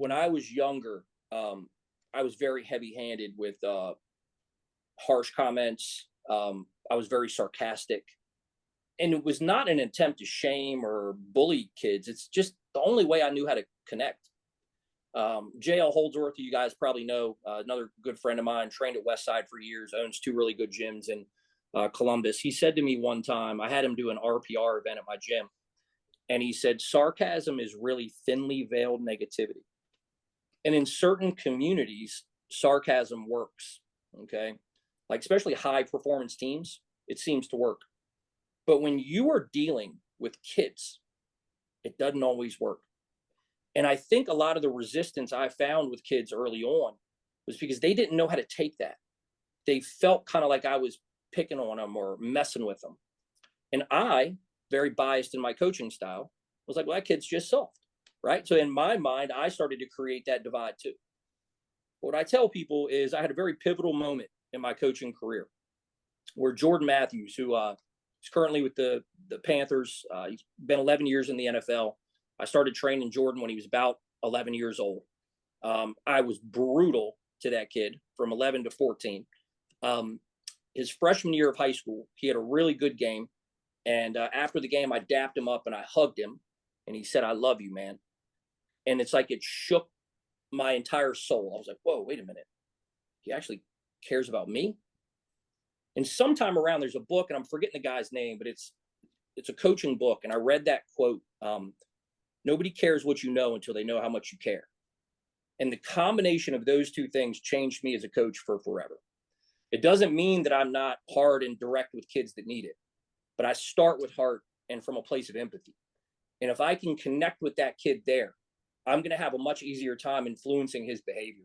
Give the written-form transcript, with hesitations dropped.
when I was younger, I was very heavy-handed with harsh comments. I was very sarcastic, and it was not an attempt to shame or bully kids. It's just the only way I knew how to connect. JL Holdsworth, you guys probably know, another good friend of mine, trained at Westside for years, owns two really good gyms in Columbus. He said to me one time, I had him do an RPR event at my gym, and he said, sarcasm is really thinly veiled negativity. And in certain communities, sarcasm works. Okay. Like, especially high performance teams, it seems to work. But when you are dealing with kids, it doesn't always work. And I think a lot of the resistance I found with kids early on was because they didn't know how to take that. They felt kind of like I was picking on them or messing with them. And I, very biased in my coaching style, was like, well, that kid's just soft. Right. So in my mind, I started to create that divide too. What I tell people is I had a very pivotal moment in my coaching career where Jordan Matthews, who is currently with the Panthers, he's been 11 years in the NFL. I started training Jordan when he was about 11 years old. I was brutal to that kid from 11 to 14. His freshman year of high school, he had a really good game. And after the game, I dapped him up and I hugged him. And he said, I love you, man. And it's like it shook my entire soul. I was like, whoa, wait a minute. He actually cares about me. And sometime around, there's a book, and I'm forgetting the guy's name, but it's a coaching book. And I read that quote, nobody cares what you know until they know how much you care. And the combination of those two things changed me as a coach for forever. It doesn't mean that I'm not hard and direct with kids that need it, but I start with heart and from a place of empathy. And if I can connect with that kid there, I'm going to have a much easier time influencing his behavior.